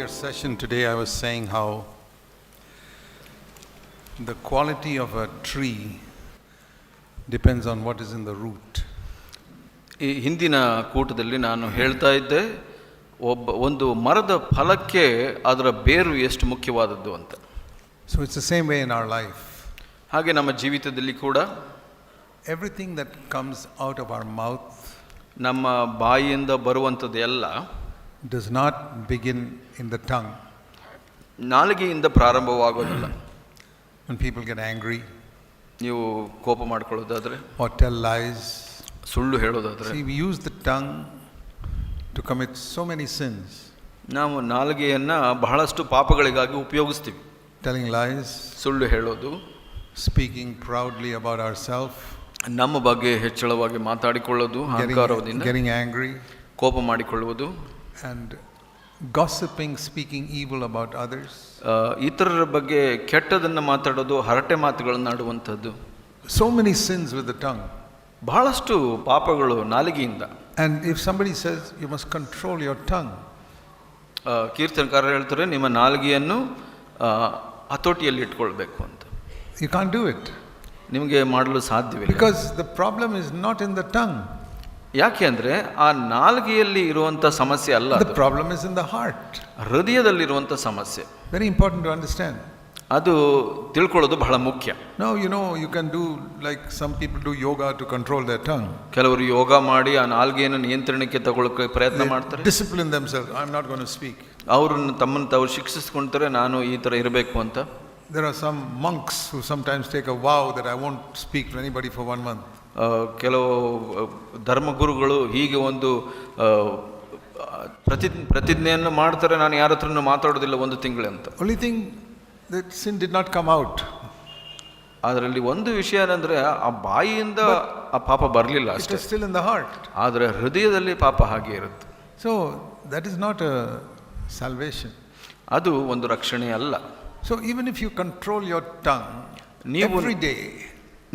earlier session today, I was saying how the quality of a tree depends on what is in the root. ಈ ಹಿಂದಿನ ಕೂಟದಲ್ಲಿ ನಾನು ಹೇಳ್ತಾ ಇದ್ದೆ, ಒಂದು ಮರದ ಫಲಕ್ಕೆ ಅದರ ಬೇರು ಎಷ್ಟು ಮುಖ್ಯವಾದದ್ದು ಅಂತ. So it's the same way in our life. ಹಾಗೆ ನಮ್ಮ ಜೀವಿತದಲ್ಲಿ ಕೂಡ everything that comes out of our mouth ನಮ್ಮ ಬಾಯಿಯಿಂದ ಬರುವಂಥದ್ದು ಎಲ್ಲ does not begin in the tongue. ನಾಲಿಗೆಯಿಂದ ಪ್ರಾರಂಭವಾಗೋದಿಲ್ಲ. When people get angry, ನೀವು ಕೋಪ ಮಾಡ್ಕೊಳ್ಳೋದಾದ್ರೆ, or tell lies, ಸುಳ್ಳು ಹೇಳೋದಾದ್ರೆ, see, we use the tongue to commit so many sins. ನಾವು ನಾಲಿಗೆಯನ್ನ ಬಹಳಷ್ಟು ಪಾಪಗಳಿಗಾಗಿ ಉಪಯೋಗಿಸ್ತೀವಿ. Telling lies, ಸುಳ್ಳು ಹೇಳೋದು, speaking proudly about ourselves, ನಮ್ಮ ಬಗ್ಗೆ ಹೆಚ್ಚಳವಾಗಿ ಮಾತಾಡಿಕೊಳ್ಳೋದು, ಅಹಂಕಾರದಿಂದ getting angry, ಕೋಪ ಮಾಡಿಕೊಳ್ಳುವುದು, and gossiping, speaking evil about others. ಇತರರ ಬಗ್ಗೆ ಕೆಟ್ಟದನ್ನು ಮಾತಾಡೋದು, ಹರಟೆ ಮಾತುಗಳನ್ನು ಆಡುವಂಥದ್ದು. So many sins with the tongue. ಬಹಳಷ್ಟು ಪಾಪಗಳು ನಾಲಿಗೆಯಿಂದ. And if somebody says you must control your tongue, ಕೀರ್ತನಕಾರರು ಹೇಳ್ತಾರೆ, ನಿಮ್ಮ ನಾಲಿಗೆಯನ್ನು ಹತೋಟಿಯಲ್ಲಿ ಇಟ್ಕೊಳ್ಬೇಕು ಅಂತ. you can't do it. ನಿಮಗೆ ಮಾಡಲು ಸಾಧ್ಯವಿಲ್ಲ. Because the problem is not in the tongue. ಯಾಕೆ ಅಂದರೆ ಆ ನಾಲಿಗೆಯಲ್ಲಿ ಇರುವಂಥ ಸಮಸ್ಯೆ ಅಲ್ಲ, the problem is in the heart. ಹೃದಯದಲ್ಲಿರುವಂಥ ಸಮಸ್ಯೆ. Very important to understand. ಅದು ತಿಳ್ಕೊಳ್ಳೋದು ಬಹಳ ಮುಖ್ಯ. Now you can do like some people do yoga to control their tongue. ಕೆಲವರು ಯೋಗ ಮಾಡಿ ಆ ನಾಲಿಗೆಯನ್ನು ನಿಯಂತ್ರಣಕ್ಕೆ ತಗೊಳ್ಳೋಕೆ ಪ್ರಯತ್ನ ಮಾಡ್ತಾರೆ. Discipline themselves. I'm not going to speak. ಅವರನ್ನು ತಮ್ಮನ್ನು ತಾವು ಶಿಕ್ಷಿಸ್ಕೊಂತಾರೆ, ನಾನು ಈ ಥರ ಇರಬೇಕು ಅಂತ. There are some monks who sometimes take a vow that I won't speak to anybody for 1 month. ಕೆಲವು ಧರ್ಮಗುರುಗಳು ಹೀಗೆ ಒಂದು ಪ್ರತಿಜ್ಞೆಯನ್ನು ಮಾಡ್ತಾರೆ, ನಾನು ಯಾರ ಹತ್ರನೂ ಮಾತಾಡೋದಿಲ್ಲ 1 ತಿಂಗಳು ಅಂತ. Only thing that sin did not come out. ಅದರಲ್ಲಿ ಒಂದು ವಿಷಯ ಏನಂದ್ರೆ, ಆ ಬಾಯಿಯಿಂದ ಆ ಪಾಪ ಬರಲಿಲ್ಲ ಅಷ್ಟೇ, it is still in the heart. ಆದರೆ ಹೃದಯದಲ್ಲಿ ಪಾಪ ಹಾಗೆ ಇರುತ್ತೆ. So that is not a salvation. ಅದು ಒಂದು ರಕ್ಷಣೆ ಅಲ್ಲ. So even if you control your tongue every day,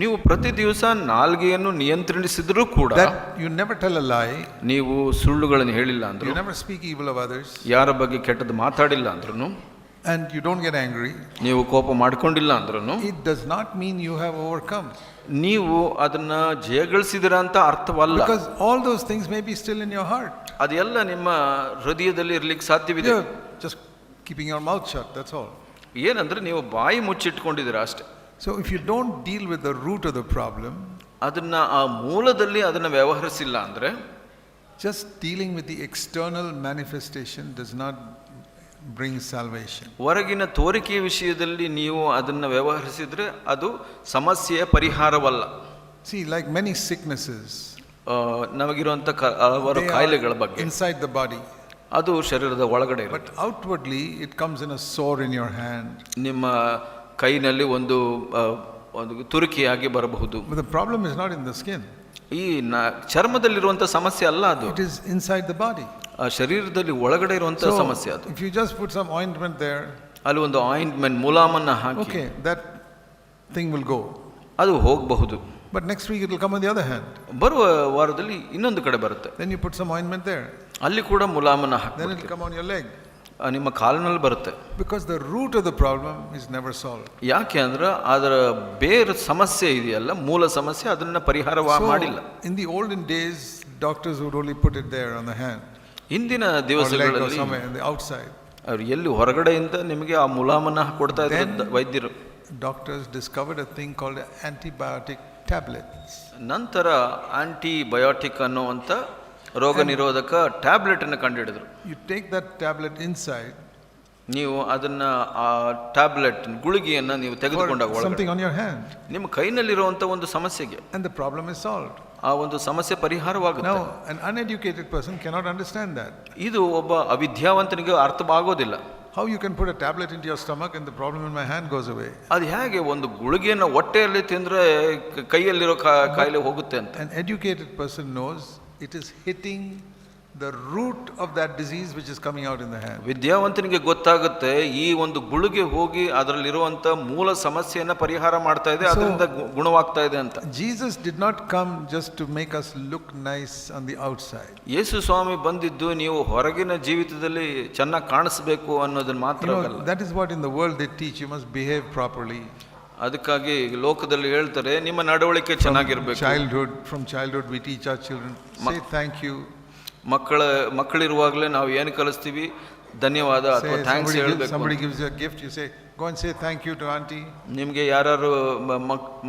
ನೀವು ಪ್ರತಿ ದಿವಸ ನಾಲ್ಗೆಯನ್ನು ನಿಯಂತ್ರಿಸಿದರೂ ಕೂಡ, that you never tell a lie, ನೀವು ಸುಳ್ಳುಗಳನ್ನು ಹೇಳಿಲ್ಲ ಅಂದ್ರು, you never speak evil of others, ಯಾರ ಬಗ್ಗೆ ಕೆಟ್ಟದ್ದು ಮಾತಾಡಿಲ್ಲ ಅಂದ್ರೂ, and you don't get angry, ನೀವು ಕೋಪ ಮಾಡ್ಕೊಂಡಿಲ್ಲ ಅಂದ್ರೂ, it does not mean you have overcome. ನೀವು ಅದನ್ನ ಜಯಗಳಿಸಿದಿರ ಅಂತ ಅರ್ಥವಲ್ಲ. Because all those things may be still in your heart. ಅದೆಲ್ಲ ನಿಮ್ಮ ಹೃದಯದಲ್ಲಿ ಇರ್ಲಿಕ್ಕೆ ಸಾಧ್ಯವಿದೆ. You're just keeping your mouth shut, that's all. ಏನಂದ್ರೆ ನೀವು ಬಾಯಿ ಮುಚ್ಚಿಟ್ಕೊಂಡಿದ್ದೀರಾ ಅಷ್ಟೇ. So if you don't deal with the root of the problem, ಅದನ್ನ ಆ ಮೂಲದಲ್ಲಿ ಅದನ್ನ ವ್ಯವಹರಿಸಿಲ್ಲ ಅಂದ್ರೆ, just dealing with the external manifestation does not bring salvation. ಹೊರಗಿನ ತೋರಿಕೆಯ ವಿಷಯದಲ್ಲಿ ನೀವು ಅದನ್ನ ವ್ಯವಹರಿಸಿದ್ರೆ ಅದು ಸಮಸ್ಯೆಯ ಪರಿಹಾರವಲ್ಲ. See, like many sicknesses, ನಮಗಿರುವಂತ ಹಲವಾರು ಕಾಯಿಲೆಗಳ ಬಗ್ಗೆ inside the body, ಅದು ಶರೀರದ ಒಳಗಡೆ ಇರುತ್ತೆ. but outwardly it comes in a sore in your hand. ನಿಮ್ಮ ಕೈನಲ್ಲಿ ಒಂದು ತುರಿಕೆಯಾಗಿ ಬರಬಹುದು. But the problem is not in the skin. ಈ ಚರ್ಮದಲ್ಲಿರುವಂತ ಸಮಸ್ಯೆ ಅಲ್ಲ ಅದು, it is inside the body. ಆ ಶರೀರದಲ್ಲಿ ಒಳಗಡೆ ಇರುವಂತ ಸಮಸ್ಯೆ ಅದು. If you just put some ointment there, ಅಲ್ಲಿ ಒಂದು ಆಯಿಂಟ್ಮೆಂಟ್ ಮುಲಾಮನ್ನ ಹಾಕಿ, okay, that thing will go, ಅದು ಹೋಗಬಹುದು. but next week it will come on the other hand. ಬರುವ ವಾರದಲ್ಲಿ ಇನ್ನೊಂದು ಕಡೆ ಬರುತ್ತೆ, then you put some ointment there, ಅಲ್ಲಿ ಕೂಡ ಮುಲಾಮನ್ನ ಹಾಕಿ, then it will come on your leg. ನಿಮ್ಮ ಕಾಲಿನಲ್ಲಿ ಬರುತ್ತೆ. Because the root of the problem is never solved. ಯಾಕೆ ಅಂದ್ರೆ ಅದರ ಬೇರೆ ಸಮಸ್ಯೆ ಇದೆಯಲ್ಲ, ಮೂಲ ಸಮಸ್ಯೆ, ಅದನ್ನ ಪರಿಹಾರ ಮಾಡಿಲ್ಲ. In the olden days, doctors would only put it there on the hand, ಹಿಂದಿನ or ದಿವಸಗಳಲ್ಲಿ somewhere on the outside. ಅವ್ರು ಎಲ್ಲಿ ಹೊರಗಡೆಯಿಂದ ನಿಮಗೆ ಆ ಮುಲಾಮನ್ನ ಕೊಡ್ತಾ ಇದ್ರು ವೈದ್ಯರು. Doctors discovered a thing called antibiotic tablets. ನಂತರ ಆಂಟಿಬಯೋಟಿಕ್ ಅನ್ನುವಂಥ ರೋಗ ನಿರೋಧಕ ಟ್ಯಾಬ್ಲೆಟ್ ಅನ್ನು ಕಂಡುಹಿಡಿದ್ರು. You take that tablet inside, ನೀವು ಅದನ್ನ ಆ ಟ್ಯಾಬ್ಲೆಟ್ ಗುಳಿಗೆಯನ್ನ ನೀವು ತೆಗೆದುಕೊಂಡಾಗ something on your hand, ನಿಮ್ಮ ಕೈನಲ್ಲಿರುವಂತ ಒಂದು ಸಮಸ್ಯೆಗೆ, and the problem is solved. ಆ ಒಂದು ಸಮಸ್ಯೆ ಪರಿಹಾರವಾಗುತ್ತೆ. Now an uneducated person cannot understand that. ಇದು ಒಬ್ಬ ಅವಿದ್ಯಾವಂತನಿಗೆ ಅರ್ಥವಾಗೋದಿಲ್ಲ. How you can put a tablet into your stomach and the problem in my hand goes away? ಅದು ಹೇಗೆ ಒಂದು ಗುಳಿಗೆಯನ್ನು ಹೊಟ್ಟೆಯಲ್ಲಿ ತಿಂದ್ರೆ ಕೈಯಲ್ಲಿರೋ ಕಾಯಿಲೆ ಹೋಗುತ್ತೆ ಅಂತ. An educated person knows it is hitting the root of that disease which is coming out in the hand. ವಿದ್ಯಾವಂತನಿಗೆ ಗೊತ್ತಾಗುತ್ತೆ ಈ ಒಂದು ಗುಳಿಗೆ ಹೋಗಿ ಅದರಲ್ಲಿರುವಂತ ಮೂಲ ಸಮಸ್ಯೆಯನ್ನ ಪರಿಹಾರ ಮಾಡ್ತಾ ಇದೆ, ಅದರಿಂದ ಗುಣವಾಗ್ತಾ ಇದೆ ಅಂತ. Jesus did not come just to make us look nice on the outside. ಯೇಸು ಸ್ವಾಮಿ ಬಂದಿದ್ದು ನೀವು ಹೊರಗಿನ ಜೀವಿತದಲ್ಲಿ ಚೆನ್ನಾಗಿ ಕಾಣಿಸಬೇಕು ಅನ್ನೋದನ್ನ ಮಾತ್ರ ಅಲ್ಲ. That is what in the world they teach, you must behave properly. ಅದಕ್ಕಾಗಿ ಲೋಕದಲ್ಲಿ ಹೇಳ್ತಾರೆ ನಿಮ್ಮ ನಡವಳಿಕೆ ಚೆನ್ನಾಗಿರ್ಬೇಕು. From childhood we teach our children, say thank you. ಮಕ್ಕಳಿರುವಾಗಲೇ ನಾವು ಏನು ಕಲಿಸ್ತೀವಿ, ಧನ್ಯವಾದ ಅಥವಾ ಥ್ಯಾಂಕ್ಸ್ ಹೇಳಬೇಕು. Somebody gives you a gift, you say go and say thank you to auntie. ನಿಮಗೆ ಯಾರು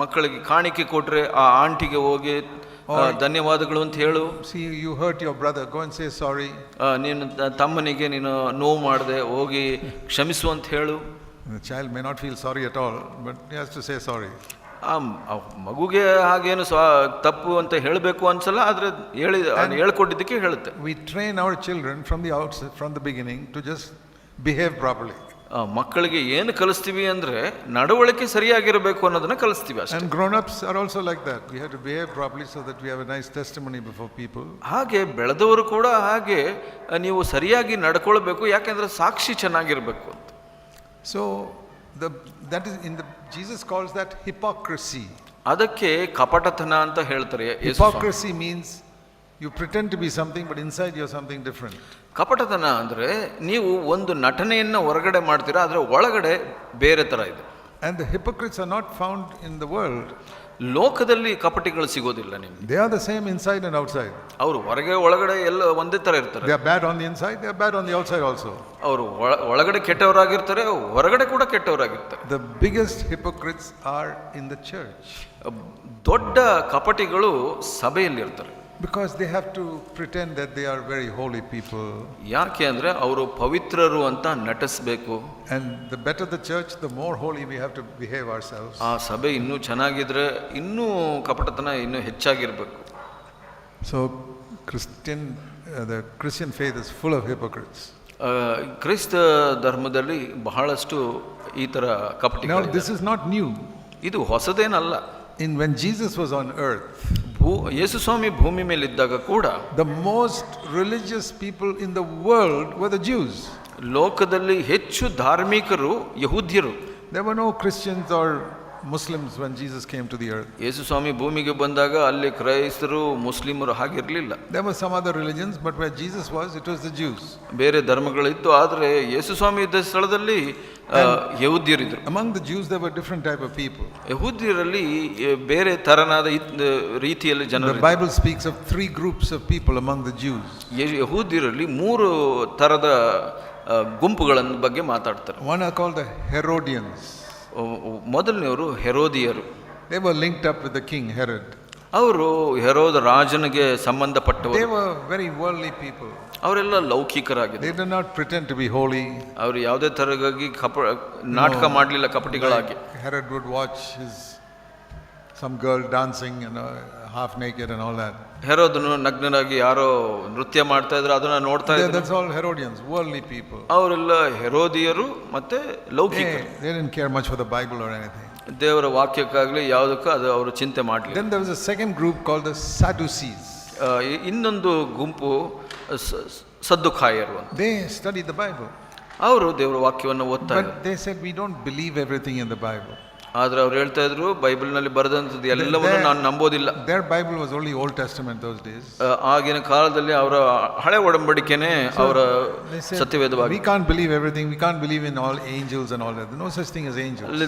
ಮಕ್ಕಳಿಗೆ ಕಾಣಿಕೆ ಕೊಟ್ರೆ ಆ ಆಂಟಿಗೆ ಹೋಗಿ ಧನ್ಯವಾದಗಳು ಅಂತ ಹೇಳು. See, you hurt your brother, go and say sorry. ನೀನು ತಮ್ಮನಿಗೆ ನೀನು ನೋವು ಮಾಡಿದೆ, ಹೋಗಿ ಕ್ಷಮಿಸು ಅಂತ ಹೇಳು. The child may not feel sorry at all, but he has to say sorry. ಮಗುಗೆ ಹಾಗೇನು ತಪ್ಪು ಅಂತ ಹೇಳಬೇಕು ಅನ್ಸಲ್ಲ, ಆದ್ರೆ ಹೇಳ್ಕೊಟ್ಟಿದ್ದಕ್ಕೆ ಹೇಳುತ್ತೆ. We train our children from the outset, from the beginning, to just behave properly. ಮಕ್ಕಳಿಗೆ ಏನು ಕಲಿಸ್ತೀವಿ ಅಂದ್ರೆ ನಡವಳಿಕೆ ಸರಿಯಾಗಿರಬೇಕು ಅನ್ನೋದನ್ನ ಕಲಿಸ್ತೀವಿ ಅಷ್ಟೇ. And grown-ups are also like that. We have to behave properly so that we have a nice testimony before people. ಹಾಗೆ ಬೆಳೆದವರು ಕೂಡ ಹಾಗೆ ನೀವು ಸರಿಯಾಗಿ ನಡ್ಕೊಳ್ಬೇಕು, ಯಾಕೆಂದ್ರೆ ಸಾಕ್ಷಿ ಚೆನ್ನಾಗಿರ್ಬೇಕು ಅಂತ. So that is in the Jesus calls that hypocrisy. ಅದಕ್ಕೆ ಕಪಟತನ ಅಂತ ಹೇಳ್ತಾರೆ. Hypocrisy means you pretend to be something but inside you're something different. ಕಪಟತನ ಅಂದ್ರೆ ನೀವು ಒಂದು ನಟನೆಯನ್ನ ಹೊರಗಡೆ ಮಾಡ್ತೀರಾ, ಆದ್ರೆ ಒಳಗಡೆ ಬೇರೆ ತರ ಇದೆ. And the hypocrites are not found in the world. ಲೋಕದಲ್ಲಿ ಕಪಟಿಗಳು ಸಿಗೋದಿಲ್ಲ ನಿಮ್ಗೆ. They are the same inside and outside. ಅವರು ಹೊರಗೆ ಒಳಗಡೆ ಎಲ್ಲ ಒಂದೇ ತರ ಇರ್ತಾರೆ. They are bad on the inside, they are bad on the outside also. ಅವರು ಒಳಗಡೆ ಕೆಟ್ಟವರಾಗಿರ್ತಾರೆ, ಹೊರಗಡೆ ಕೂಡ ಕೆಟ್ಟವರಾಗಿರ್ತಾರೆ. The biggest hypocrites are in the church. ದೊಡ್ಡ ಕಪಟಿಗಳು ಸಭೆಯಲ್ಲಿ ಇರ್ತಾರೆ. Because they have to pretend that they are very holy people. ಯಾಕೆ ಅಂದ್ರೆ ಅವರು ಪವಿತ್ರರು ಅಂತ ನಟಿಸಬೇಕು. And the better the church, the more holy we have to behave ourselves. ಆ ಸಭೆ ಇನ್ನೂ ಚೆನ್ನಾಗಿದ್ರೆ ಇನ್ನೂ ಕಪಟತನ ಇನ್ನೂ ಹೆಚ್ಚಾಗಿರ್ಬೇಕು. So the Christian faith is full of hypocrites. ಕ್ರೈಸ್ತ ಧರ್ಮದಲ್ಲಿ ಬಹಳಷ್ಟು ಈ ತರ ಕಪಟಿಗಳು. Now this is not new. ಇದು ಹೊಸದೇನಲ್ಲ. When Jesus was on earth, ಯೇಸು ಸ್ವಾಮಿ ಭೂಮಿ ಮೇಲೆ ಇದ್ದಾಗ ಕೂಡ the most religious people in the world were the Jews. ಲೋಕದಲ್ಲಿ ಹೆಚ್ಚು ಧಾರ್ಮಿಕರು ಯಹೂದ್ಯರು. There were no Christians or Muslims when Jesus came to the earth. ಯೇಸು ಸ್ವಾಮಿ ಭೂಮಿಗೆ ಬಂದಾಗ ಅಲ್ಲಿ ಕ್ರೈಸ್ತರು ಮುಸ್ಲಿಮರು ಹಾಗಿರಲಿಲ್ಲ. There were some other religions, but where Jesus was, it was the Jews. ಬೇರೆ ಧರ್ಮಗಳಿತ್ತು, ಆದರೆ ಯೇಸು ಸ್ವಾಮಿ ಇದ್ದ ಸ್ಥಳದಲ್ಲಿ ಯಹೂದ್ಯರಿದ್ರು. Among the Jews there were different type of people. ಯಹೂದ್ಯರಲ್ಲಿ ಬೇರೆ ತರನಾದ ರೀತಿಯಲ್ಲಿ ಜನರು. The Bible speaks of 3 groups of people among the Jews. ಯಹೂದ್ಯರಲ್ಲಿ 3 ತರದ ಗುಂಪುಗಳ ಬಗ್ಗೆ ಮಾತಾಡ್ತಾರೆ. One are called the Herodians. ಮೊದಲನೆಯವರು ಹೆರೋದಿಯರು. They were linked up with the king Herod. ಅವರು ಹೆರೋದ ರಾಜನಿಗೆ ಸಂಬಂಧಪಟ್ಟವರು. They were very worldly people. ಅವರೆಲ್ಲ ಲೌಕಿಕರಾಗಿದ್ದರು. They did not pretend to be holy. ಅವರು ಯಾವುದೇ ತರಗಾಗಿ ನಾಟಕ ಮಾಡಲಿಲ್ಲ ಕಪಟಿಗಳಾಗಿ. Herod would watch some girl dancing, half naked and all that. ಹೆರೋದನು ನಗ್ನರಾಗಿ ಯಾರೋ ನೃತ್ಯ ಮಾಡ್ತಾ ಇದ್ರು, ಅದನ್ನ ನೋಡ್ತಾ ಇದ್ರು. That's all Herodians, worldly people. ಅವರೆಲ್ಲ ಹೆರೋದಿಯರು ಮತ್ತೆ ಲೌಕಿಕರು. They didn't care much for the Bible or anything. ದೇವರ ವಾಕ್ಯಕ್ಕಾಗಲಿ ಯಾವುದಕ್ಕೂ ಅದು ಅವರು ಚಿಂತೆ ಮಾಡಲಿಲ್ಲ. Then there was a second group called the Sadducees. ಇನ್ನೊಂದು ಗುಂಪು ಸದ್ದುಕಾಯರು ಅಂತ. They studied the Bible. ಅವರು ದೇವರ ವಾಕ್ಯವನ್ನು ಓದ್ತಾ ಇದ್ರು. But they said we don't believe everything in the Bible. ಆದ್ರೆ ಅವ್ರು ಹೇಳ್ತಾ ಇದ್ರು ಬೈಬಲ್ನಲ್ಲಿ ಬರೆದಂಥದ್ದು ಎಲ್ಲವನ್ನೂ ನಾನು ನಂಬೋದಿಲ್ಲ. Their Bible was only Old Testament those days. ಆಗಿನ ಕಾಲದಲ್ಲಿ ಅವರ ಹಳೆ ಒಡಂಬಡಿಕೆನೇ ಅವರ ಸತ್ಯವೇದವಾಗಿ. We can't believe everything. We can't believe in all angels and all that. There's no such thing as angels. ಅಲ್ಲಿ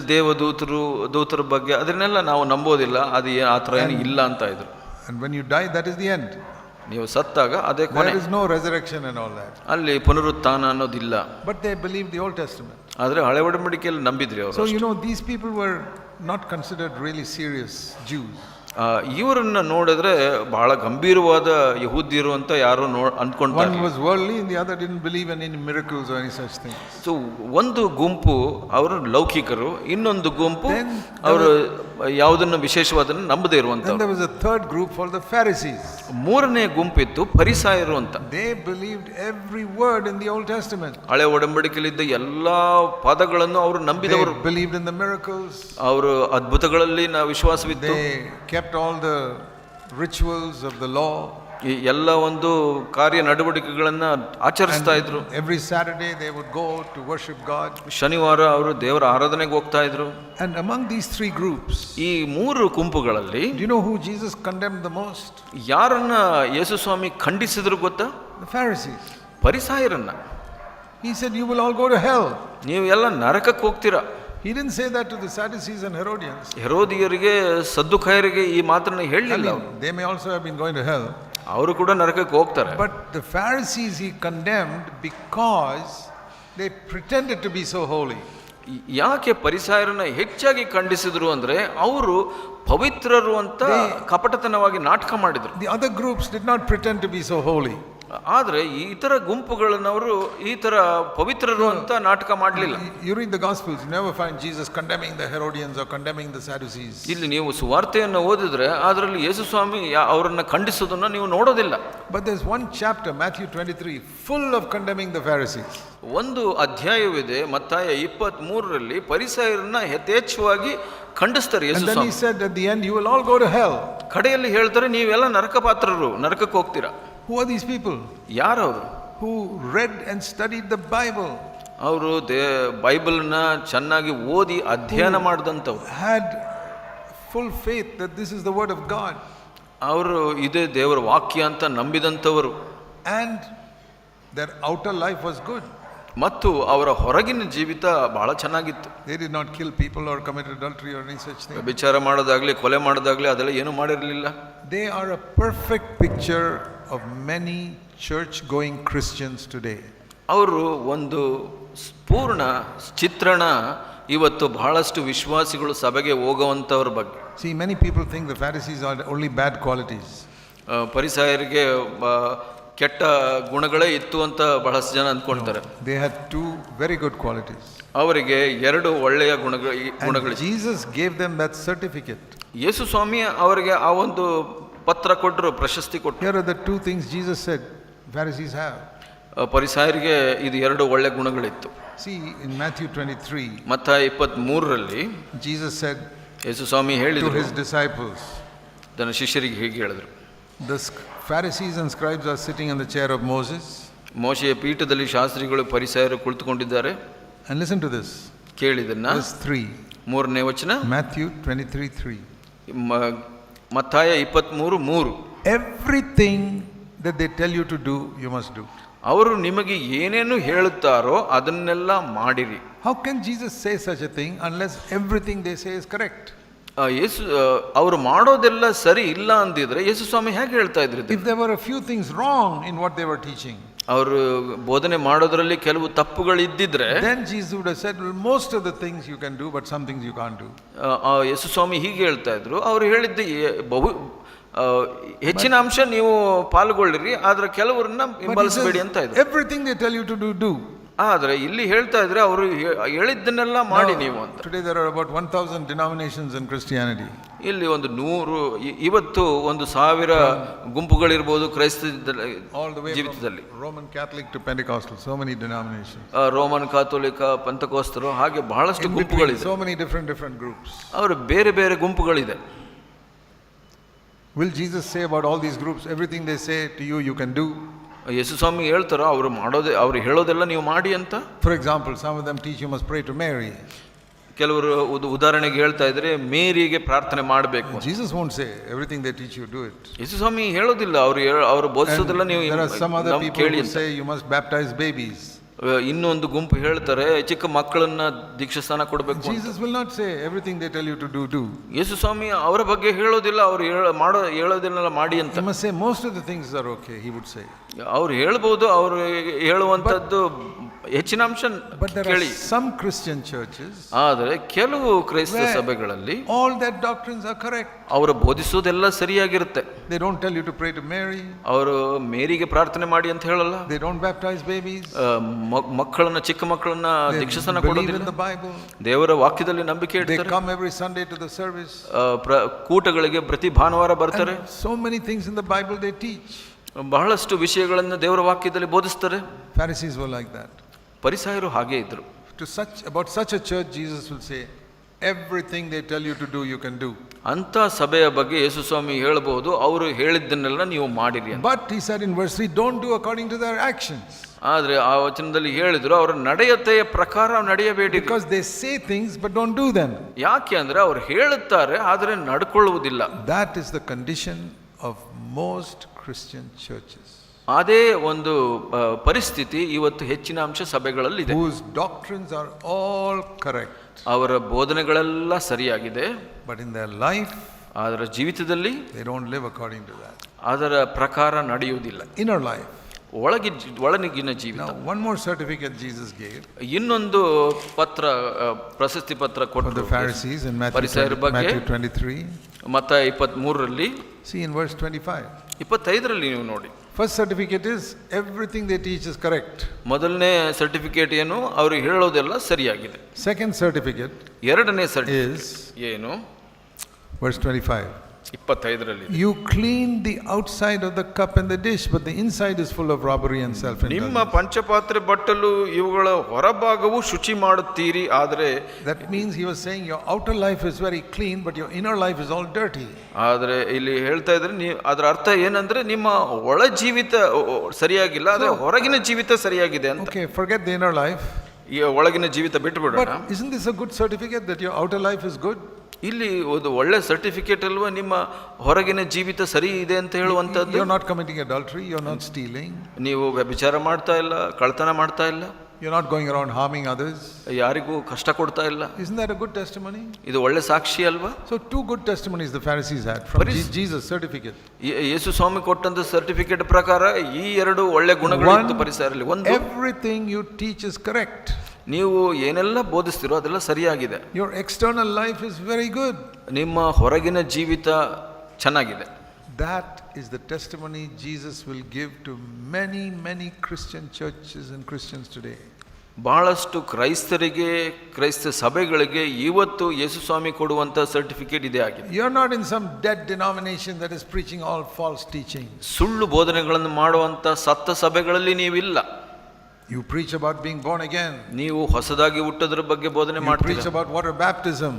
ದೂತರ ಬಗ್ಗೆ ಅದನ್ನೆಲ್ಲ ನಾವು ನಂಬೋದಿಲ್ಲ, ಅದು ಆ ಥರ ಏನು ಇಲ್ಲ ಅಂತ ಇದ್ರು. And when you die, that is the end. ನೀವು ಸತ್ತಾಗ ಅದೇ ಕೊನೆ. There is no resurrection and all that. ಅಲ್ಲಿ ಪುನರುತ್ಥಾನ ಅನ್ನೋದಿಲ್ಲ. But they believed the Old Testament. ಆದ್ರೆ ಹಳೆ ಒಡಂಬಡಿಕೆಯಲ್ಲಿ ನಂಬಿದ್ರಿ ಅವರು. So these people were not considered really serious Jews. ಇವರನ್ನ ನೋಡಿದ್ರೆ ಬಹಳ ಗಂಭೀರವಾದ ಯಹೂದ್ಯರು ಅಂತ ಯಾರು ಅನ್ಕೊಂಡ್ತಾರೆ. One was worldly and the other didn't believe in any miracles or any such things. So ಒಂದು ಗುಂಪು ಅವರು ಲೌಕಿಕರು, ಇನ್ನೊಂದು ಗುಂಪು ಅವರು ಯಾವುದನ್ನು ವಿಶೇಷವಾದನ್ನು ನಂಬದೇ ಇರುವಂತ. Then there was a third group called the Pharisees. ಮೂರನೇ ಗುಂಪಿತ್ತು ಫರಿಸಾಯರು ಅಂತ. They believed every word in the Old Testament. ಹಳೆ ಒಡಂಬಡಿಕೆಯಲ್ಲಿದ್ದ ಎಲ್ಲಾ ಪದಗಳನ್ನು ಅವರು ನಂಬಿದವರು. They believed in the miracles. ಅವರು ಅದ್ಭುತಗಳಲ್ಲಿ ವಿಶ್ವಾಸವಿತ್ತು. They kept all the rituals of the law. ಈ ಎಲ್ಲ ಒಂದು ಕಾರ್ಯ ನಡವಳಿಕೆಗಳನ್ನ ಆಚರಿಸ್ತಾ ಇದ್ರು. Every Saturday they would go to worship God. ಶನಿವಾರ ಅವರು ದೇವರ ಆರಾಧನೆಗೆ ಹೋಗ್ತಾ ಇದ್ರು. And among these three groups, ಈ ಮೂರು ಗುಂಪುಗಳಲ್ಲಿ do you know who Jesus condemned the most? ಯಾರನ್ನ ಯೇಸು ಸ್ವಾಮಿ ಖಂಡಿಸಿದ್ರು ಗೊತ್ತಾ? The Pharisees. ಪರಿಸಾಯರನ್ನ. He said, you will all go to hell. ನೀವು ಎಲ್ಲ ನರಕಕ್ಕೆ ಹೋಗ್ತೀರಾ. He didn't say that to the Sadducees and Herodians. ಹೆರೋದಿಯರಿಗೆ ಸದ್ದುಕಾಯರಿಗೆ ಈ ಮಾತನ್ನ ಹೇಳಲಿಲ್ಲ. They may also have been going to hell. ಅವರು ಕೂಡ ನರಕಕ್ಕೆ ಹೋಗ್ತಾರೆ. But the Pharisees he condemned because they pretended to be so holy. ಯಾಕೆ ಪರಿಸಾಯರನ್ನ ಹೆಚ್ಚಾಗಿ ಖಂಡಿಸಿದ್ರು ಅಂದ್ರೆ ಅವರು ಪವಿತ್ರರು ಅಂತ ಕಪಟತನವಾಗಿ ನಾಟಕ ಮಾಡಿದ್ರು. The other groups did not pretend to be so holy. ಆದ್ರೆ ಈ ಇತರ ಗುಂಪುಗಳನ್ನವರು ಈ ತರ ಪವಿತ್ರರು ಅಂತ ನಾಟಕ ಮಾಡಲಿಲ್ಲ. You read the Gospels, you never find Jesus condemning the Herodians or condemning the Sadducees. ಇಲ್ಲಿ ನೀವು ಸುವಾರ್ತೆಯನ್ನು ಓದಿದ್ರೆ ಅದರಲ್ಲಿ ಯೇಸು ಸ್ವಾಮಿ ಅವರನ್ನ ಖಂಡಿಸೋದನ್ನ ನೀವು ನೋಡೋದಿಲ್ಲ. But there's one chapter, Matthew 23, full of condemning the Pharisees. ಒಂದು ಅಧ್ಯಾಯವಿದೆ ಮತ್ತಾಯ 23ರಲ್ಲಿ ಪರಿಸಾಯರನ್ನ ಯಥೇಚ್ಛವಾಗಿ ಖಂಡಿಸ್ತಾರೆ ಯೇಸು ಸ್ವಾಮಿ. And then he said at the end, you will all go to hell. ಕಡೆಯಲ್ಲಿ ಹೇಳ್ತಾರೆ ನೀವೆಲ್ಲ ನರಕ ಪಾತ್ರರು, ನರಕಕ್ಕೆ ಹೋಗ್ತೀರಾ. Who are these people? ಯಾರವರು? Who read and studied the Bible. ಅವರು ಬೈಬಲ್ನ ಚೆನ್ನಾಗಿ ಓದಿ ಅಧ್ಯಯನ ಮಾಡಿದಂಥವ್ರು. Had full faith that this is the word of God. ಅವರು ಇದೇ ದೇವರ ವಾಕ್ಯ ಅಂತ ನಂಬಿದಂಥವರು. And their outer life was good. ಮತ್ತು ಅವರ ಹೊರಗಿನ ಜೀವಿತ ಬಹಳ ಚೆನ್ನಾಗಿತ್ತು. They did not kill people or commit adultery or any such thing. ವಿಚಾರ ಮಾಡೋದಾಗ್ಲಿ ಕೊಲೆ ಮಾಡೋದಾಗ್ಲಿ ಅದೆಲ್ಲ ಏನು ಮಾಡಿರಲಿಲ್ಲ. They are a perfect picture of many church going Christians today. ಅವರು ಒಂದು ಪೂರ್ಣ ಚಿತ್ರಣ ಇವತ್ತು ಬಹಳಷ್ಟು ವಿಶ್ವಾಸಿಗಳು ಸಭೆಗೆ ಹೋಗುವಂಥವ್ರ ಬಗ್ಗೆ. See, many people think the Pharisees are only bad qualities. ಪರಿಸಾಯರಿಗೆ ಕೆಟ್ಟ ಗುಣಗಳೇ ಇತ್ತು ಅಂತ ಬಹಳಷ್ಟು ಜನ ಅಂದ್ಕೊಳ್ತಾರೆ. They had two very good qualities. ಅವರಿಗೆ ಎರಡು ಒಳ್ಳೆಯ ಗುಣಗಳು. Jesus gave them that certificate. ಯೇಸು ಸ್ವಾಮಿ ಅವರಿಗೆ ಆ ಒಂದು ಪತ್ರ ಕೊಟ್ಟರು, ಪ್ರಶಸ್ತಿ ಕೊಟ್ಟರು. Here are the two things Jesus said Pharisees have. ಪರಿಸಾಯರಿಗೆ ಇದು ಎರಡು ಒಳ್ಳೆ ಗುಣಗಳಿತ್ತು. See, in Matthew 23, ಮತ್ತಾಯ 23ರಲ್ಲಿ Jesus said ಯೇಸು ಸ್ವಾಮಿ ಹೇಳಿದರು to his disciples, ತನ್ನ ಶಿಷ್ಯರಿಗೆ ಹೀಗೆ ಹೇಳಿದರು. The Pharisees and scribes are sitting on the chair of Moses. ಮೋಶೆಯ ಪೀಠದಲ್ಲಿ ಶಾಸ್ತ್ರಿಗಳು ಪರಿಸಾಯರು ಕುಳಿತುಕೊಂಡಿದ್ದಾರೆ. And listen to this. ಕೇಳಿದನ್ನ Verse 3. 3ನೇ ವಚನ. Matthew 23:3. ಮತ್ತಾಯ 23:3. Everything that they tell you to do, you must do. ಅವರು ನಿಮಗೆ ಏನೇನು ಹೇಳುತ್ತಾರೋ ಅದನ್ನೆಲ್ಲ ಮಾಡಿರಿ. How can Jesus say such a thing unless everything they say is correct? ಯೇಸು ಅವರು ಮಾಡೋದೆಲ್ಲ ಸರಿ ಇಲ್ಲ ಅಂದಿದ್ರೆ ಯೇಸು ಸ್ವಾಮಿ ಹೇಗೆ ಹೇಳ್ತಾ ಇದ್ರು? If there were a few things wrong in what they were teaching, ಅವರು ಬೋಧನೆ ಮಾಡೋದ್ರಲ್ಲಿ ಕೆಲವು ತಪ್ಪುಗಳಿದ್ದಿದ್ರೆ then Jesus would have said, well, most of the things you can do, but some things you can't do. ಯೇಸು ಸ್ವಾಮಿ ಹೀಗೆ ಹೇಳ್ತಾ ಇದ್ರು. ಅವರು ಹೇಳಿದ್ದ ಹೆಚ್ಚಿನ ಅಂಶ ನೀವು ಪಾಲ್ಗೊಳ್ಳಿರಿ, ಆದ್ರೆ ಕೆಲವರನ್ನ ಹಿಂಬಾಲಿಸಬೇಡಿ ಅಂತ ಇದ್ರು. Everything they tell you to do. ಆದ್ರೆ ಇಲ್ಲಿ ಹೇಳ್ತಾ ಇದ್ರೆ ಅವರು ಹೇಳಿದ್ದನ್ನೆಲ್ಲ ಮಾಡಿ ನೀವು ಅಂತ. Today there are about 1,000 denominations in Christianity. ಇಲ್ಲಿ ಒಂದು 100 ಇವತ್ತು 1,000 ಗುಂಪುಗಳಿರ್ಬೋದು ಕ್ರೈಸ್ತ ಜೀವಿತದಲ್ಲಿ. Roman Catholic to Pentecostal, so many denominations. Roman Catholic, ಪೆಂತಕೋಸ್ತರು, ಹಾಗೆ ಬಹಳಷ್ಟು ಗುಂಪುಗಳಿದೆ. So many different groups. ಅವರು ಬೇರೆ ಬೇರೆ ಗುಂಪುಗಳಿದೆ. Will Jesus say about all these groups, everything they say to you, you can do? ಯೇಸು ಸ್ವಾಮಿ ಹೇಳ್ತಾರೋ ಅವ್ರು ಹೇಳೋದೆಲ್ಲ ನೀವು ಮಾಡಿ ಅಂತ. For example, some of them teach you must pray to Mary. ಕೆಲವರು ಉದಾಹರಣೆಗೆ ಹೇಳ್ತಾ ಇದ್ರೆ ಮೇರಿಗೆ ಪ್ರಾರ್ಥನೆ ಮಾಡಬೇಕು. Jesus won't say everything they teach you do it. ಯೇಸು ಸ್ವಾಮಿ ಹೇಳೋದಿಲ್ಲ, ಅವರು ಬೋಧಿಸೋದೆಲ್ಲ ನೀವು there are some other people ಕೇಳಿ who say you must baptize babies. ಇನ್ನೊಂದು ಗುಂಪು ಹೇಳ್ತಾರೆ ಚಿಕ್ಕ ಮಕ್ಕಳನ್ನ ದೀಕ್ಷಾಸ್ನಾನ ಕೊಡಬೇಕು. Jesus will not say everything they tell you to do. ಯೇಸು ಸ್ವಾಮಿ ಅವರ ಬಗ್ಗೆ ಹೇಳೋದಿಲ್ಲ, ಅವರು ಹೇಳೋದನ್ನೆಲ್ಲ ಮಾಡಿ ಅಂತ. He must say most of the things are okay, he would say. ಅವ್ರು ಹೇಳ್ಬೋದು, ಅವರು ಹೇಳುವಂತದ್ದು ಹೆಚ್ಚಿನ ಅಂಶ ಕೇಳಿ. But there are some Christian churches, ಆದರೆ ಕೆಲವು ಕ್ರೈಸ್ತ ಸಭೆಗಳಲ್ಲಿ all their doctrines are correct. ಅವರು ಬೋಧಿಸೋದೆಲ್ಲ ಸರಿಯಾಗಿರುತ್ತೆ. They don't tell you to pray to Mary. ಅವರು ಮೇರಿಗೆ ಪ್ರಾರ್ಥನೆ ಮಾಡಿ ಅಂತ ಹೇಳಲ್ಲ. They don't baptize babies. ಮಕ್ಕಳನ್ನ, ಚಿಕ್ಕ ಮಕ್ಕಳನ್ನ ದೀಕ್ಷಾಸ್ನಾನ ಕೊಡೋದಿಲ್ಲ. In the Bible. ದೇವರ ವಾಕ್ಯದಲ್ಲಿ ನಂಬಿಕೆ ಇಡ್ತಾರೆ. They come every Sunday to the service. ಕೂಟಗಳಿಗೆ ಪ್ರತಿ ಭಾನುವಾರ ಬರ್ತಾರೆ. So many things in the Bible they teach. ಬಹಳಷ್ಟು ವಿಷಯಗಳನ್ನು ದೇವರ ವಾಕ್ಯದಲ್ಲಿ ಬೋಧಿಸ್ತಾರೆ. Pharisees were like that. ಪರಿಸಾಯರು ಹಾಗೆ ಇದ್ರು. About such a church, Jesus will say, everything they tell you to do, you can do. ಅಂಥ ಸಭೆಯ ಬಗ್ಗೆ ಯೇಸು ಸ್ವಾಮಿ ಹೇಳಬಹುದು, ಅವರು ಹೇಳಿದ್ದನ್ನೆಲ್ಲ ನೀವು ಮಾಡಿರಿ ಅಂತ. But he said in verse 3, don't do according to their actions. ಆದರೆ ಆ ವಚನದಲ್ಲಿ ಹೇಳಿದ್ರು, ಅವರ ನಡೆಯತೆಯ ಪ್ರಕಾರ ನಡೆಯಬೇಡಿ. Because they say things but don't do them. ಯಾಕೆ ಅಂದ್ರೆ ಅವ್ರು ಹೇಳುತ್ತಾರೆ ಆದರೆ ನಡ್ಕೊಳ್ಳುವುದಿಲ್ಲ. That is the condition of most Christian churches. ಅದೇ ಒಂದು ಪರಿಸ್ಥಿತಿ ಇವತ್ತು ಹೆಚ್ಚಿನ ಅಂಶ ಸಭೆಗಳಲ್ಲಿದೆ. Whose doctrines are all correct. ಅವರ ಬೋಧನೆಗಳೆಲ್ಲ ಸರಿಯಾಗಿದೆ, but in their life, ಅದರ ಜೀವಿತದಲ್ಲಿ they don't live according to that. ಅದರ ಪ್ರಕಾರ ನಡೆಯುವುದಿಲ್ಲ. Inner life. ಒಳಗಿನ ಜೀವಿತ. Now, one more certificate Jesus gave. ಇನ್ನೊಂದು ಪತ್ರ, ಪ್ರಶಸ್ತಿ ಪತ್ರ ಕೊಟ್ಟರು the Pharisees in Matthew 23. ಮತ್ತಾಯ 23ರಲ್ಲಿ. See in verse 25. 25ರಲ್ಲಿ ನೀವು ನೋಡಿ. First certificate is everything they teach is correct. ಮೊದಲನೇ ಸರ್ಟಿಫಿಕೇಟ್ ಏನು, ಅವರು ಹೇಳೋದೆಲ್ಲ ಸರಿಯಾಗಿದೆ. Second certificate ಎರಡನೇ ಸರ್ಟಿಫಿಕೇಟ್ ಏನು, verse 25. 25ರಲ್ಲಿ, you clean the outside of the cup and the dish, but the inside is full of robbery and self-indulgence. ನಿಮ್ಮ ಪಂಚಪಾತ್ರೆ ಬಟ್ಟಲು ಇವುಗಳ ಹೊರಭಾಗವು ಶುಚಿ ಮಾಡುತ್ತೀರಿ, ಆದರೆ that means he was saying your outer life is very clean but your inner life is all dirty. ಆದರೆ ಇಲ್ಲಿ ಹೇಳ್ತಾ ಇದ್ರೆ ಅದರ ಅರ್ಥ ಏನಂದ್ರೆ ನಿಮ್ಮ ಒಳ ಜೀವಿತ ಸರಿಯಾಗಿಲ್ಲ, ಆದರೆ ಹೊರಗಿನ ಜೀವಿತ ಸರಿಯಾಗಿದೆ ಅಂತ. Okay, forget the inner life. ಈ ಒಳಗಿನ ಜೀವಿತ ಬಿಟ್ಟು ಬಿಡೋಣ. But isn't this a good certificate that your outer life is good? ಇಲ್ಲಿ ಒಂದು ಒಳ್ಳೆ ಸರ್ಟಿಫಿಕೇಟ್ ಅಲ್ವಾ ನಿಮ್ಮ ಹೊರಗಿನ ಜೀವಿತ ಸರಿ ಇದೆ ಅಂತ ಹೇಳುವಂತದ್ದು. You are not committing adultery, you are not stealing. ನೀವು ವ್ಯಭಿಚಾರ ಮಾಡ್ತಾ ಇಲ್ಲ, ಕಳ್ತನ ಮಾಡ್ತಾ ಇಲ್ಲ. You are not going around harming others. ಯಾರಿಗೂ ಕಷ್ಟ ಕೊಡ್ತಾ ಇಲ್ಲ. Isn't that a good testimony? ಇದು ಒಳ್ಳೆ ಸಾಕ್ಷಿ ಅಲ್ವಾ? So two good testimonies the Pharisees had from Jesus' certificate. ಯೇಸು ಸ್ವಾಮಿ ಕೊಟ್ಟಂತ ಸರ್ಟಿಫಿಕೇಟ್ ಪ್ರಕಾರ ಈ ಎರಡು ಒಳ್ಳೆ ಗುಣಗಳು ಇತ್ತು ಪರಿಸರದಲ್ಲಿ. ಒಂದು, everything you teach is correct. ನೀವು ಏನೆಲ್ಲ ಬೋಧಿಸ್ತಿರೋ ಅದೆಲ್ಲ ಸರಿಯಾಗಿದೆ. Your external life is very good. ನಿಮ್ಮ ಹೊರಗಿನ ಜೀವಿತ ಚೆನ್ನಾಗಿದೆ. That is the testimony Jesus will give to many Christian churches and Christians today. ಬಹಳಷ್ಟು ಕ್ರೈಸ್ತರಿಗೆ, ಕ್ರೈಸ್ತ ಸಭೆಗಳಿಗೆ ಇವತ್ತು ಯೇಸು ಸ್ವಾಮಿ ಕೊಡುವಂತ ಸರ್ಟಿಫಿಕೇಟ್ ಇದೇ ಆಗಿದೆ. You are not in some dead denomination that is preaching all false teaching. ಸುಳ್ಳು ಬೋಧನೆಗಳನ್ನು ಮಾಡುವಂತ ಸತ್ತ ಸಭೆಗಳಲ್ಲಿ ನೀವಿಲ್ಲ. You preach about being born again. ನೀವು ಹೊಸದಾಗಿ ಹುಟ್ಟೋದ್ರ ಬಗ್ಗೆ ಬೋಧನೆ ಮಾಡ್ತೀರಾ. You preach about water baptism.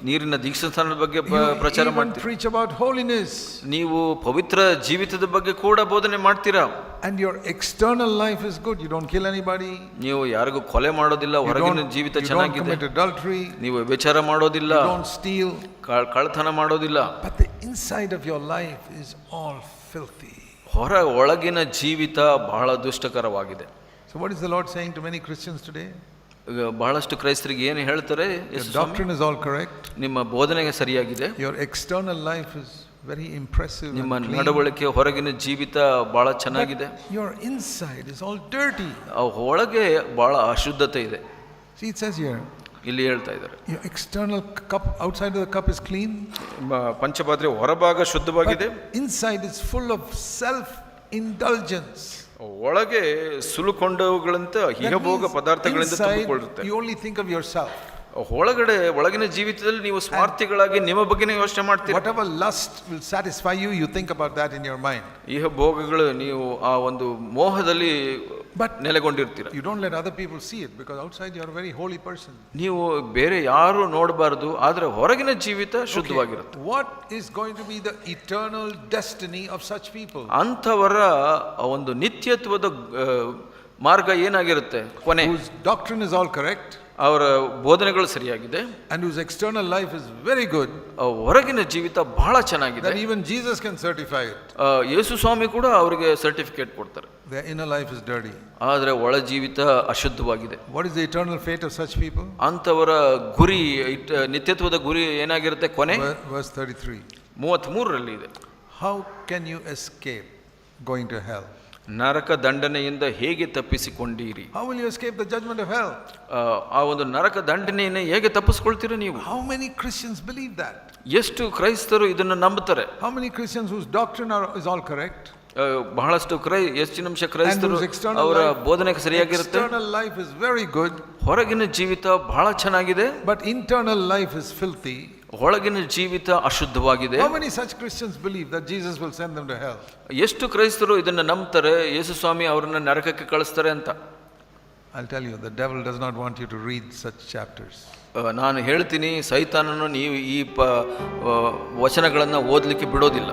ನೀರಿನ ದೀಕ್ಷಾಸ್ನಾನದ ಬಗ್ಗೆ ಪ್ರಚಾರ ಮಾಡ್ತೀರಾ. You preach about holiness. ನೀವು ಪವಿತ್ರ ಜೀವಿತದ ಬಗ್ಗೆ ಕೂಡ ಬೋಧನೆ ಮಾಡ್ತೀರಾ. And your external life is good. You don't kill anybody. ನೀವು ಯಾರಿಗೂ ಕೊಲೆ ಮಾಡೋದಿಲ್ಲ, ಹೊರಗಿನ ಜೀವಿತ ಚೆನ್ನಾಗಿದೆ. You don't commit adultery. ನೀವು ವ್ಯಭಿಚಾರ ಮಾಡೋದಿಲ್ಲ, you don't steal, ಕಳ್ಳತನ ಮಾಡೋದಿಲ್ಲ. But the inside of your life is all filthy. ಒಳಗಿನ ಜೀವಿತ ಬಹಳ ದುಷ್ಟಕರವಾಗಿದೆ. So what is the Lord saying to many Christians today? ಬಹಳಷ್ಟು ಕ್ರೈಸ್ತರಿಗೆ ಏನು ಹೇಳ್ತಾರೆ? Your doctrine is all correct. ನಿಮ್ಮ ಬೋಧನೆಗೆ ಸರಿಯಾಗಿದೆ. Your external life is very impressive. ನಿಮ್ಮ ನಡವಳಿಕೆ, ಹೊರಗಿನ ಜೀವಿತ ಬಹಳ ಚೆನ್ನಾಗಿದೆ. Your inside is all dirty. ಒಳಗೆ ಬಹಳ ಅಶುದ್ಧತೆ ಇದೆ. See, it says here. ಇಲ್ಲಿ ಹೇಳ್ತಾ ಇದ್ದಾರೆ, your external cup, outside of the cup is clean. ಪಂಚಪಾತ್ರೆ ಹೊರಭಾಗ ಶುದ್ಧವಾಗಿದೆ. Inside is full of self indulgence. ಒಳಗೆ ಸುಲುಕೊಂಡವುಗಳಂತ ಇಹಭೋಗ ಪದಾರ್ಥಗಳಿಂದ ತುಂಬಿಕೊಳ್ಳುತ್ತೆ. You only think of yourself. ಒಳಗಿನ ಜೀವಿತದಲ್ಲಿ ನೀವು ಸ್ವಾರ್ಥಿಗಳಾಗಿ ನಿಮ್ಮ ಬಗ್ಗೆನೇ ಯೋಚನೆ ಮಾಡ್ತೀರಿ. Whatever lust will satisfy you, you think about that in your mind. ಇಹಭೋಗಗಳು ನೀವು ಆ ಒಂದು ಮೋಹದಲ್ಲಿ ನೆಲೆಗೊಂಡಿರ್ತೀರ. You don't let other people see it because outside you are a very holy person. ನೀವು ಬೇರೆ ಯಾರು ನೋಡಬಾರದು, ಆದ್ರೆ ಹೊರಗಿನ ಜೀವಿತ ಶುದ್ಧವಾಗಿರುತ್ತೆ. What is going to be the eternal destiny of such people? ಅಂಥವರ ಒಂದು ನಿತ್ಯತ್ವದ ಮಾರ್ಗ ಏನಾಗಿರುತ್ತೆ ಕೊನೆ? Whose doctrine is all correct. ಅವರ ಬೋಧನೆಗಳು ಸರಿಯಾಗಿದೆ. And whose external life is very good. ಹೊರಗಿನ ಜೀವಿತ ಬಹಳ ಚೆನ್ನಾಗಿದೆ. That even Jesus can certify it. ಯೇಸು ಸ್ವಾಮಿ ಕೂಡ ಅವರಿಗೆ ಸರ್ಟಿಫಿಕೇಟ್ ಕೊಡ್ತಾರೆ. Their inner life is dirty. ಆದರೆ ಒಳ ಜೀವಿತ ಅಶುದ್ಧವಾಗಿದೆ. What is the eternal fate of such people? ಅಂತವರ ಗುರಿ, ನಿತ್ಯತ್ವದ ಗುರಿ ಏನಾಗಿರುತ್ತೆ ಕೊನೆ? Verse 33. 33ರಲ್ಲಿ ಇದೆ. How can you escape going to hell? ನರಕ ದಂಡನೆಯಿಂದ ಹೇಗೆ ತಪ್ಪಿಸಿಕೊಂಡಿರಿ? How will you escape the judgment of hell? ಆ ಒಂದು ನರಕ ದಂಡನೆಯನ್ನು ಹೇಗೆ ತಪ್ಪಿಸಿಕೊಳ್ತೀರಾ ನೀವು? How many Christians believe that? ಎಷ್ಟು ಕ್ರೈಸ್ತರು ಇದನ್ನು ನಂಬುತ್ತಾರೆ? How many Christians whose doctrine is all correct? ಬಹಳಷ್ಟು ಹೆಚ್ಚಿನ ಅಂಶ ಕ್ರೈಸ್ತರು ಅವರ ಬೋಧನೆ ಸರಿಯಾಗಿರುತ್ತೆ. External life is very good. ಹೊರಗಿನ ಜೀವಿತ ಬಹಳ ಚೆನ್ನಾಗಿದೆ. But internal life is filthy. ಒಳಗಿನ ಜೀವಿತ ಅಶುದ್ಧವಾಗಿದೆ. How many such Christians believe that Jesus will send them to hell? ಎಷ್ಟು ಕ್ರೈಸ್ತರು ಇದನ್ನ ನಂಬ್ತಾರೆ ಯೇಸು ಸ್ವಾಮಿ ಅವರನ್ನ ನರಕಕ್ಕೆ ಕಳಿಸ್ತಾರೆ ಅಂತ? I'll tell you, the devil does not want you to read such chapters. ನಾನು ಹೇಳ್ತೀನಿ, ಸೈತಾನನು ನೀವು ಈ ವಚನಗಳನ್ನು ಓದಲಿಕ್ಕೆ ಬಿಡೋದಿಲ್ಲ.